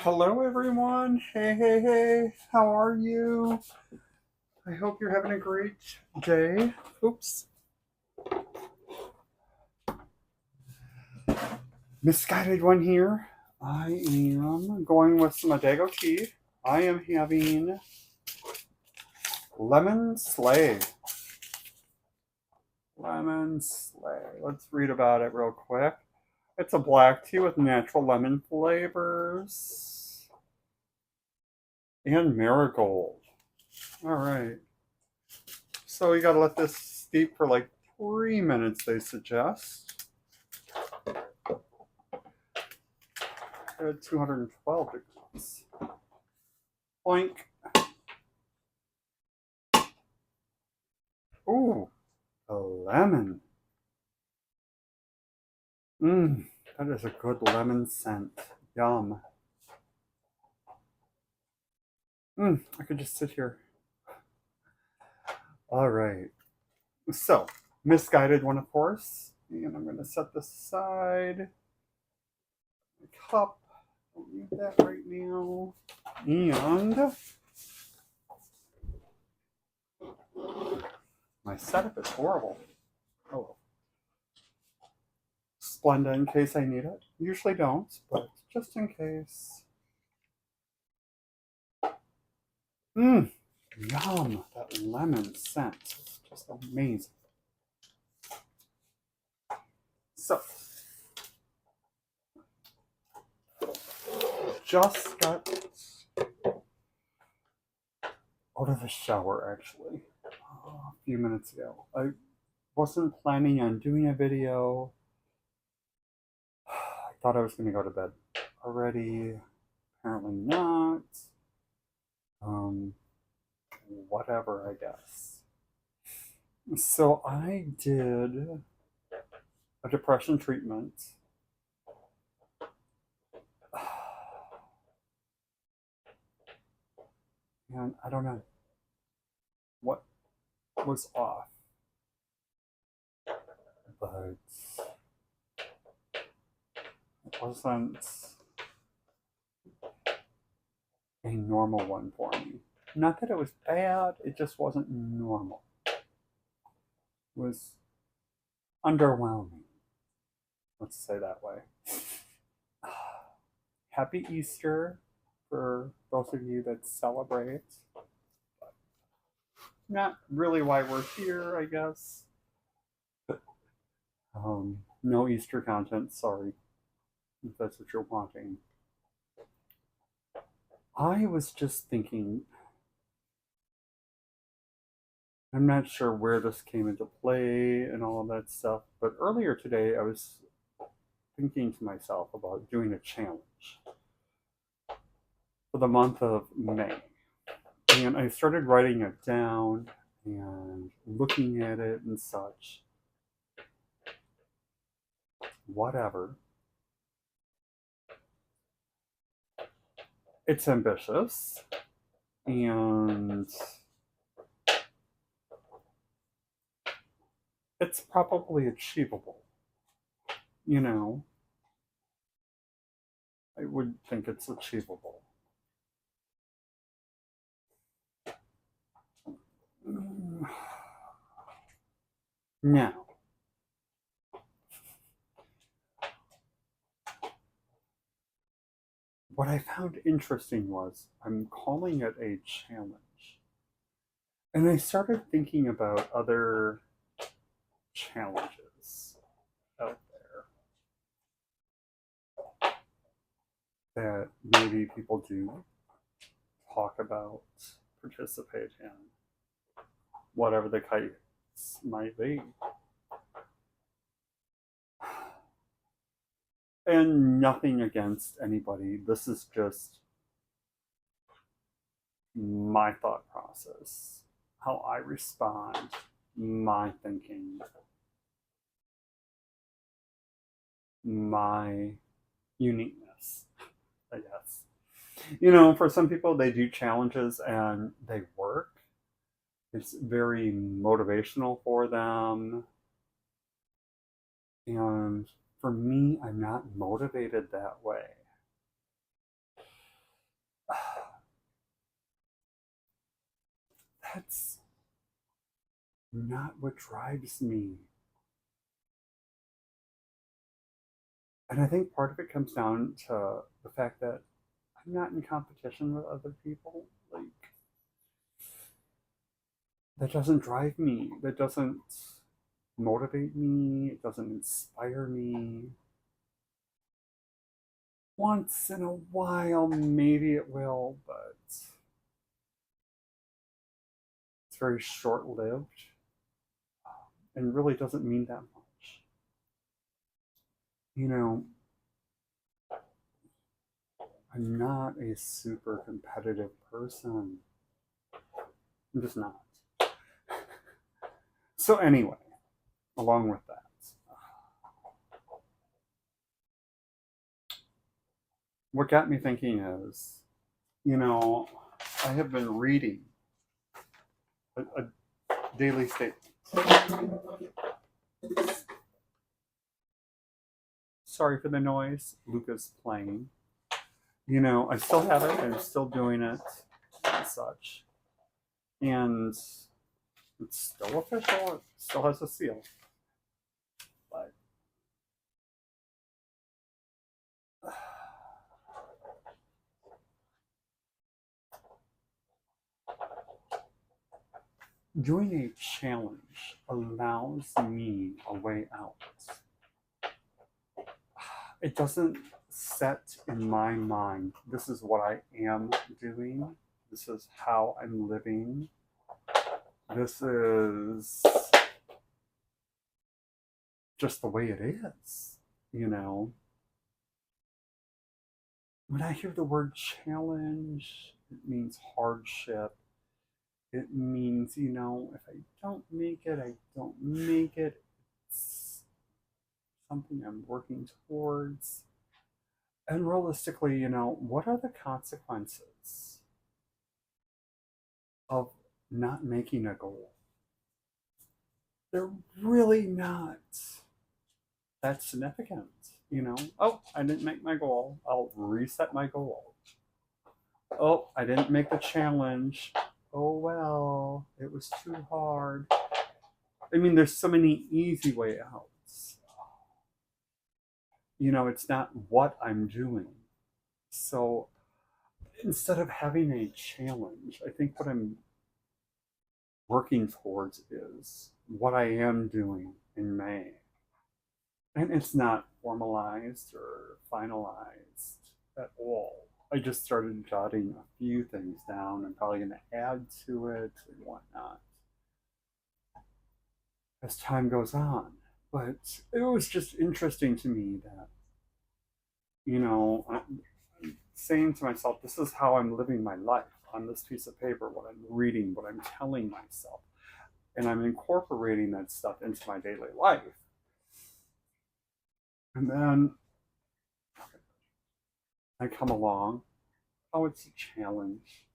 Hello, everyone. Hey, hey, hey. How are you? I hope you're having a great day. Oops. Misguided one here. I am going with some Adago tea. I am having lemon sleigh. Lemon sleigh. Let's read about it real quick. It's a black tea with natural lemon flavors and marigold. All right. So you gotta let this steep for like 3 minutes, they suggest. At 212 degrees. Oink. Ooh, a lemon. Mmm, that is a good lemon scent. Yum. I could just sit here. All right. So, misguided one, of course. And I'm going to set this aside. My cup. Don't need that right now. And my setup is horrible. Oh well. Splenda in case I need it. Usually don't, but just in case. Mmm, yum. That lemon scent is just amazing. So, just got out of the shower actually a few minutes ago. I wasn't planning on doing a video. I thought I was going to go to bed already. Apparently not. Um, Whatever, I guess. So I did a depression treatment. And I don't know what was off, but it wasn't a normal one for me. Not that it was bad, it just wasn't normal. It was underwhelming. Let's say that way. Happy Easter for those of you that celebrate. Not really why we're here, I guess. No Easter content, sorry, if that's what you're wanting. I was just thinking, I'm not sure where this came into play and all of that stuff, but earlier today I was thinking to myself about doing a challenge for the month of May. And I started writing it down and looking at it and such. Whatever. It's ambitious and it's probably achievable. You know, I would think it's achievable. Now, what I found interesting was I'm calling it a challenge. And I started thinking about other challenges out there that maybe people do talk about, participate in, whatever the case might be. And nothing against anybody. This is just my thought process, how I respond, my thinking, my uniqueness, I guess. You know, for some people, they do challenges and they work. It's very motivational for them. And for me, I'm not motivated that way. that's not what drives me. And I think part of it comes down to the fact that I'm not in competition with other people. Like, that doesn't drive me. That doesn't motivate me. It doesn't inspire me. Once in a while, maybe it will, but it's very short lived and really doesn't mean that much. You know, I'm not a super competitive person. I'm just not. So, anyway, along with that, what got me thinking is, you know, I have been reading a daily statement. Sorry for the noise. Luca's playing. You know, I still have it. I'm still doing it and such. And it's still official. It still has a seal. But doing a challenge allows me a way out. It doesn't set in my mind, this is what I am doing, this is how I'm living, this is just the way it is, you know. When I hear the word challenge, it means hardship. It means, you know, if I don't make it, I don't make it. It's something I'm working towards. And realistically, you know, what are the consequences of not making a goal? They're really not that significant, you know. Oh, I didn't make my goal. I'll reset my goal. Oh, I didn't make the challenge. Oh well, it was too hard. I mean, there's so many easy way outs. You know, it's not what I'm doing. So instead of having a challenge, I think what I'm working towards is what I am doing in May. And it's not formalized or finalized at all. I just started jotting a few things down. I'm probably going to add to it and whatnot as time goes on. But it was just interesting to me that, you know, I'm saying to myself, this is how I'm living my life on this piece of paper, what I'm reading, what I'm telling myself. And I'm incorporating that stuff into my daily life. And then I come along, oh, it's a challenge.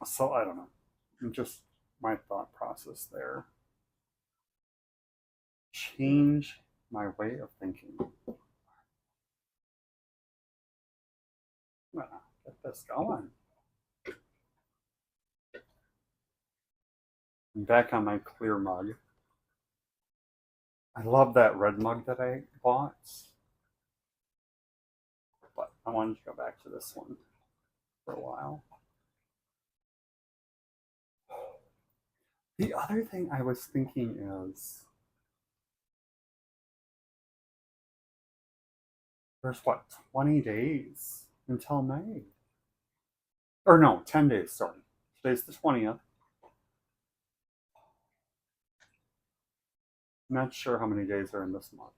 So I don't know. Just my thought process there. Change my way of thinking. Well, get this going. I'm back on my clear mug. I love that red mug that I bought, but I wanted to go back to this one for a while. The other thing I was thinking is there's what, 20 days until May? Or no, 10 days, sorry. Today's the 20th. I'm not sure how many days are in this month.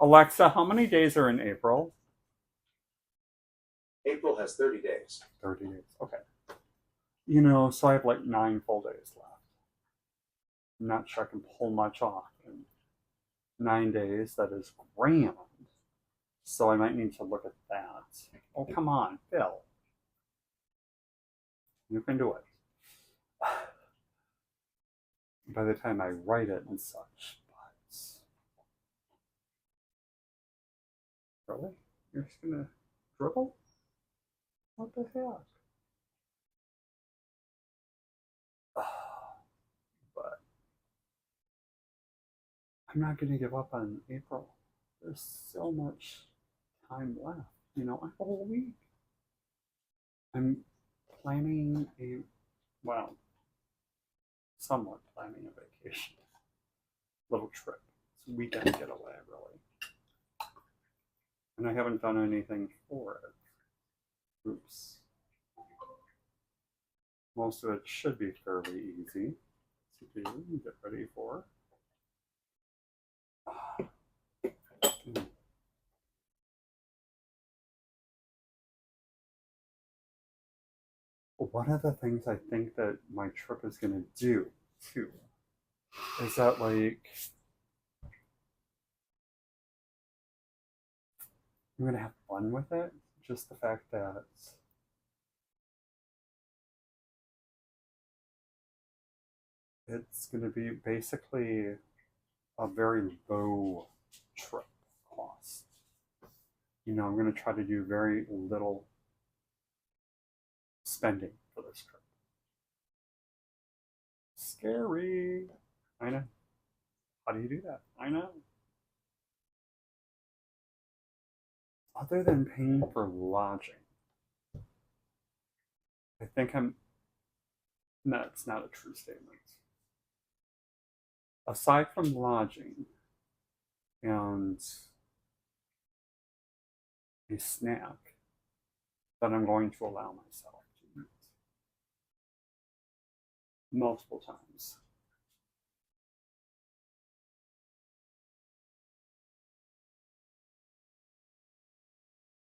Alexa, how many days are in April? April has 30 days. 30 days, okay. You know, so I have like 9 full days left. I'm not sure I can pull much off in 9 days. That is grand. So I might need to look at that. Oh, come on, Phil. You can do it. By the time I write it and such. But really? You're just gonna dribble? What the heck? But I'm not going to give up on April. There's so much time left. You know, a whole week. I'm planning well, somewhat planning a vacation, little trip. It's a weekend getaway, really. And I haven't done anything for it. Oops. Most of it should be fairly easy to do and get ready for. One of the things I think that my trip is going to do, too, is that, like, I'm going to have fun with it. Just the fact that it's going to be basically a very low trip cost. You know, I'm going to try to do very little spending for this trip. Scary. I know. How do you do that? I know. Other than paying for lodging, I think I'm. No, it's not a true statement. Aside from lodging and a snack that I'm going to allow myself to eat multiple times.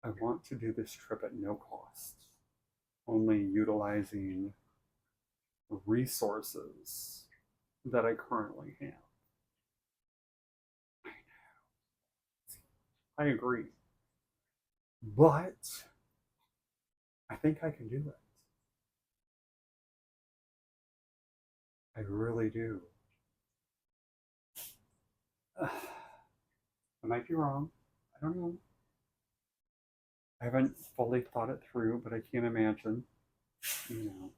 I want to do this trip at no cost, only utilizing resources that I currently have. I agree. But I think I can do it. I really do. I might be wrong. I don't know. I haven't fully thought it through, but I can't imagine. You know,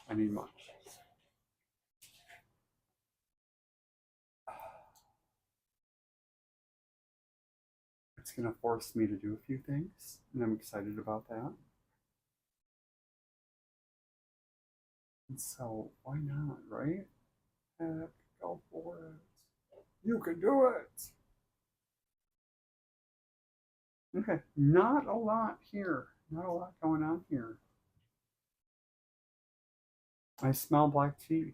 I need much. It's going to force me to do a few things, and I'm excited about that. And so, why not, right? Heck, go for it. You can do it. Okay, not a lot here. Not a lot going on here. I smell black tea.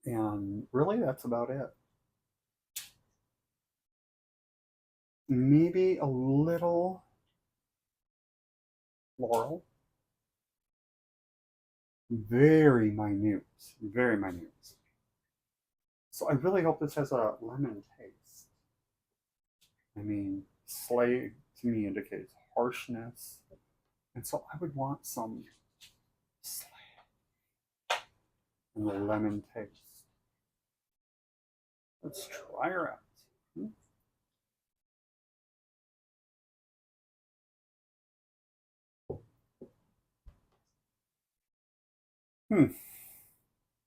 And really, that's about it. Maybe a little floral. Very minute. Very minute. So I really hope this has a lemon taste. I mean, slay to me indicates harshness. And so I would want some slay and the lemon taste. Let's try her out. Hmm.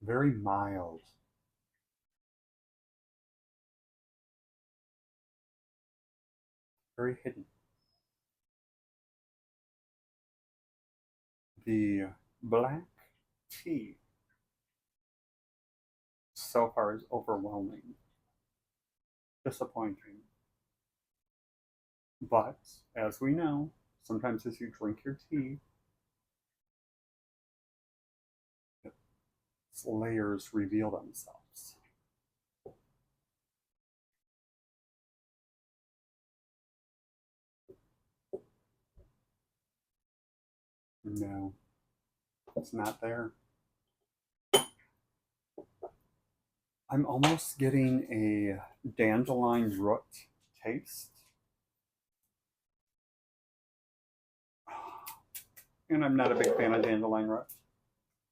Very mild. Very hidden. The black tea so far is overwhelming. Disappointing. But as we know, sometimes as you drink your tea, its layers reveal themselves. No, it's not there. I'm almost getting a dandelion root taste. And I'm not a big fan of dandelion root.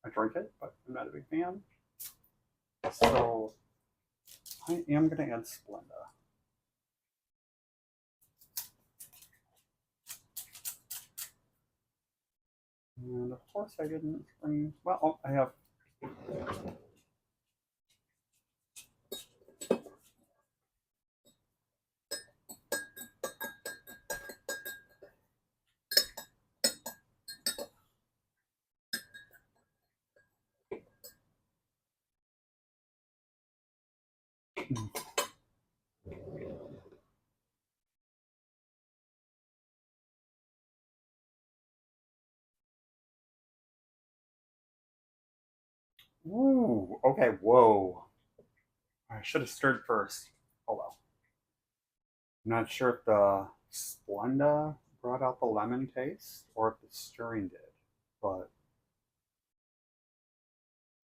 I drink it, but I'm not a big fan. So I am going to add Splenda. And of course, I didn't bring. Well, oh, I have. Ooh, okay, whoa. I should have stirred first. Oh well. I'm not sure if the Splenda brought out the lemon taste or if the stirring did, but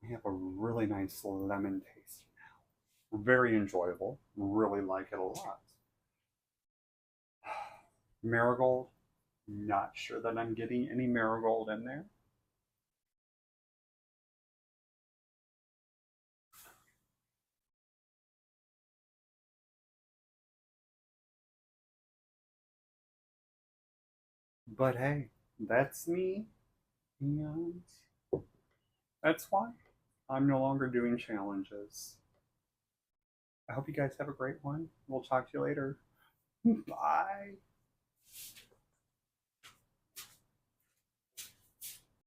we have a really nice lemon taste now. Very enjoyable. Really like it a lot. Marigold. Not sure that I'm getting any marigold in there. But hey, that's me. And that's why I'm no longer doing challenges. I hope you guys have a great one. We'll talk to you later. Bye.